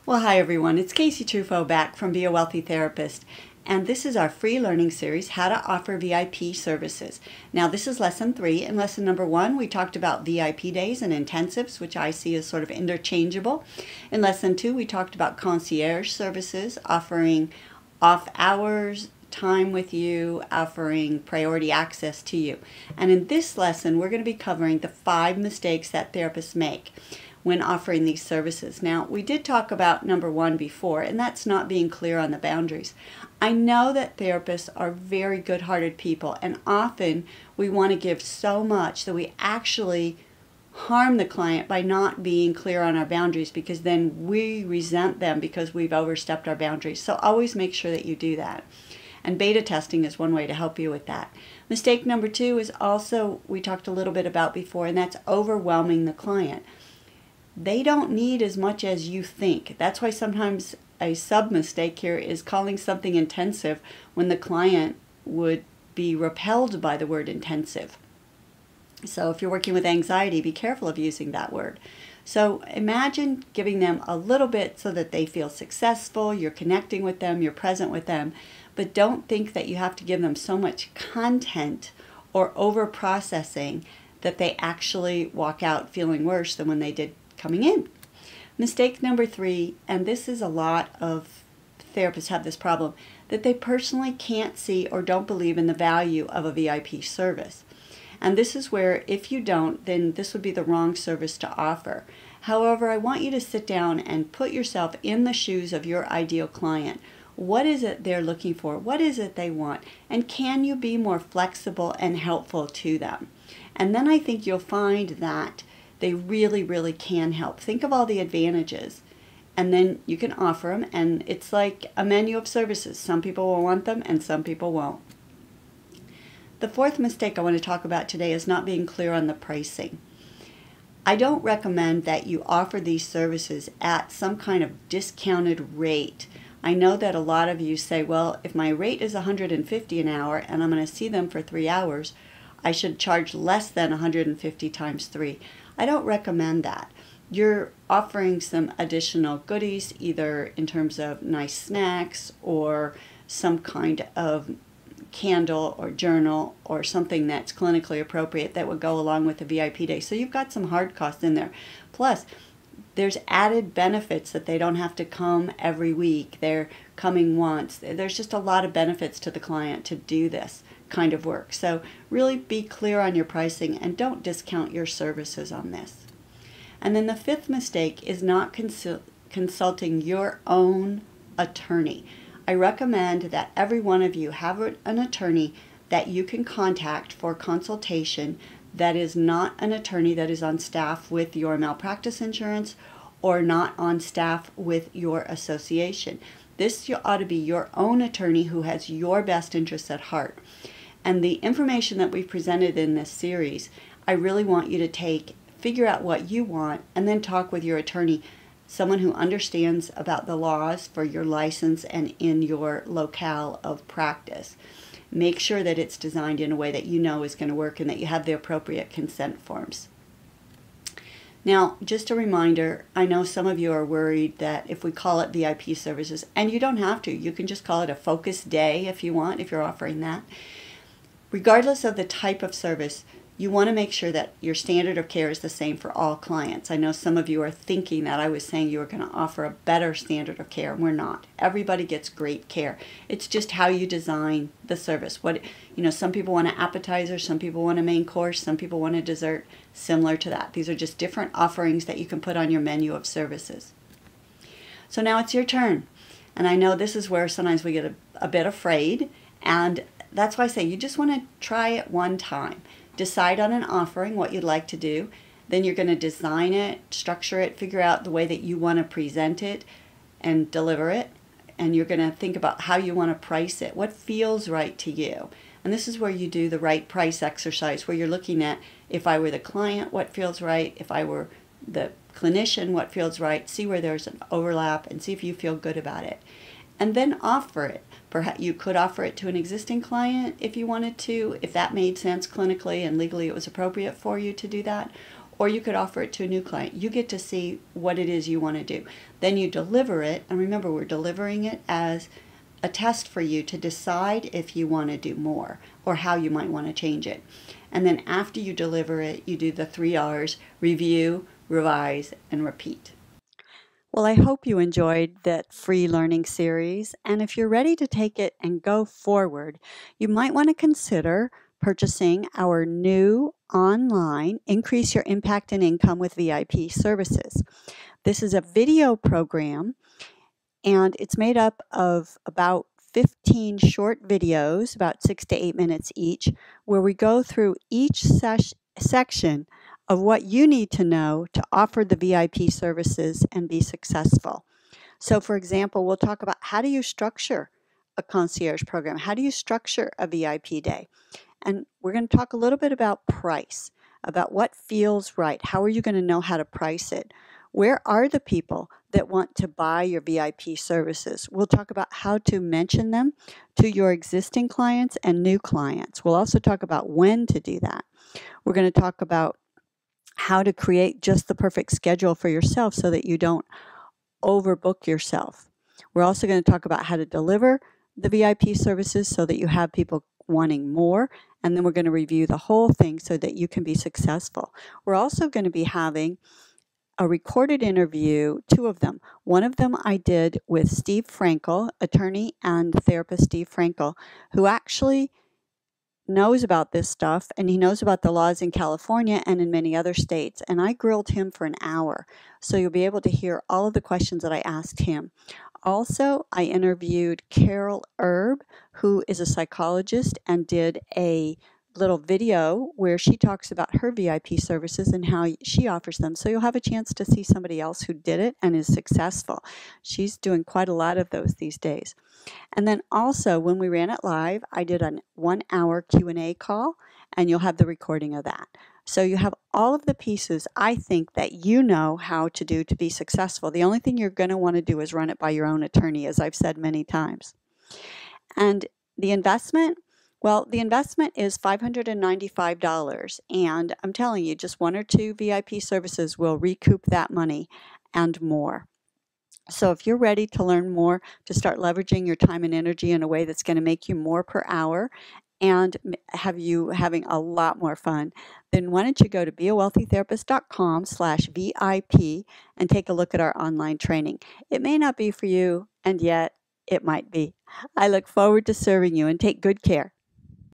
Well, hi everyone. It's Casey Truffaut back from Be a Wealthy Therapist, and this is our free learning series, How to Offer VIP Services. Now, this is lesson 3. In lesson number 1, we talked about VIP days and intensives, which I see as sort of interchangeable. In lesson 2, we talked about concierge services, offering off hours, time with you, offering priority access to you. And in this lesson, we're going to be covering the 5 mistakes that therapists make when offering these services. Now, we did talk about number 1 before, and that's not being clear on the boundaries. I know that therapists are very good-hearted people, and often we want to give so much that we actually harm the client by not being clear on our boundaries, because then we resent them because we've overstepped our boundaries. So always make sure that you do that. And beta testing is one way to help you with that. Mistake number 2 is also, we talked a little bit about before, and that's overwhelming the client. They don't need as much as you think. That's why sometimes a sub-mistake here is calling something intensive when the client would be repelled by the word intensive. So if you're working with anxiety, be careful of using that word. So imagine giving them a little bit so that they feel successful, you're connecting with them, you're present with them, but don't think that you have to give them so much content or over-processing that they actually walk out feeling worse than when they did coming in. Mistake number 3, and this is a lot of therapists have this problem, that they personally can't see or don't believe in the value of a VIP service. And this is where if you don't, then this would be the wrong service to offer. However, I want you to sit down and put yourself in the shoes of your ideal client. What is it they're looking for? What is it they want? And can you be more flexible and helpful to them? And then I think you'll find that they really, really can help. Think of all the advantages, and then you can offer them, and it's like a menu of services. Some people will want them, and some people won't. The 4th mistake I want to talk about today is not being clear on the pricing. I don't recommend that you offer these services at some kind of discounted rate. I know that a lot of you say, well, if my rate is $150 an hour and I'm going to see them for 3 hours, I should charge less than 150 times 3. I don't recommend that. You're offering some additional goodies, either in terms of nice snacks or some kind of candle or journal or something that's clinically appropriate that would go along with the VIP day. So you've got some hard costs in there. Plus, there's added benefits that they don't have to come every week. They're coming once. There's just a lot of benefits to the client to do this kind of work. So really be clear on your pricing and don't discount your services on this. And then the 5th mistake is not consulting your own attorney. I recommend that every one of you have an attorney that you can contact for consultation that is not an attorney that is on staff with your malpractice insurance or not on staff with your association. This ought to be your own attorney who has your best interests at heart. And the information that we've presented in this series, I really want you to figure out what you want, and then talk with your attorney, someone who understands about the laws for your license and in your locale of practice. Make sure that it's designed in a way that you know is going to work and that you have the appropriate consent forms. Now, just a reminder, I know some of you are worried that if we call it VIP services, and you don't have to, you can just call it a focus day if you want, if you're offering that. Regardless of the type of service, you want to make sure that your standard of care is the same for all clients. I know some of you are thinking that I was saying you were going to offer a better standard of care, and we're not. Everybody gets great care. It's just how you design the service. Some people want an appetizer, some people want a main course, some people want a dessert, similar to that. These are just different offerings that you can put on your menu of services. So now it's your turn. And I know this is where sometimes we get a bit afraid, and that's why I say you just want to try it one time. Decide on an offering, what you'd like to do. Then you're going to design it, structure it, figure out the way that you want to present it and deliver it. And you're going to think about how you want to price it, what feels right to you. And this is where you do the right price exercise, where you're looking at, if I were the client, what feels right? If I were the clinician, what feels right? See where there's an overlap and see if you feel good about it. And then offer it. Perhaps you could offer it to an existing client if you wanted to, if that made sense clinically and legally it was appropriate for you to do that. or you could offer it to a new client. You get to see what it is you want to do. Then you deliver it, and remember, we're delivering it as a test for you to decide if you want to do more or how you might want to change it. And then after you deliver it, you do the 3 R's: review, revise, and repeat. Well, I hope you enjoyed that free learning series. And if you're ready to take it and go forward, you might want to consider purchasing our new online Increase Your Impact and Income with VIP services. This is a video program, and it's made up of about 15 short videos, about 6 to 8 minutes each, where we go through each section of what you need to know to offer the VIP services and be successful. So, for example, we'll talk about how do you structure a concierge program? How do you structure a VIP day? And we're going to talk a little bit about price, about what feels right. How are you going to know how to price it? Where are the people that want to buy your VIP services? We'll talk about how to mention them to your existing clients and new clients. We'll also talk about when to do that. We're going to talk about how to create just the perfect schedule for yourself so that you don't overbook yourself. We're also going to talk about how to deliver the VIP services so that you have people wanting more, and then we're going to review the whole thing so that you can be successful. We're also going to be having a recorded interview, 2 of them. One of them I did with Steve Frankel, attorney and therapist Steve Frankel, who actually knows about this stuff, and he knows about the laws in California and in many other states. And I grilled him for an hour, so you'll be able to hear all of the questions that I asked him. Also, I interviewed Carol Erb, who is a psychologist and did a little video where she talks about her VIP services and how she offers them. So you'll have a chance to see somebody else who did it and is successful. She's doing quite a lot of those these days. And then also, when we ran it live, I did a 1-hour Q&A call, and you'll have the recording of that. So you have all of the pieces, I think, that you know how to do to be successful. The only thing you're going to want to do is run it by your own attorney, as I've said many times. And the investment, well, the investment is $595, and I'm telling you, just 1 or 2 VIP services will recoup that money and more. So if you're ready to learn more, to start leveraging your time and energy in a way that's going to make you more per hour and have you having a lot more fun, then why don't you go to beawealthytherapist.com/VIP and take a look at our online training. It may not be for you, and yet it might be. I look forward to serving you, and take good care.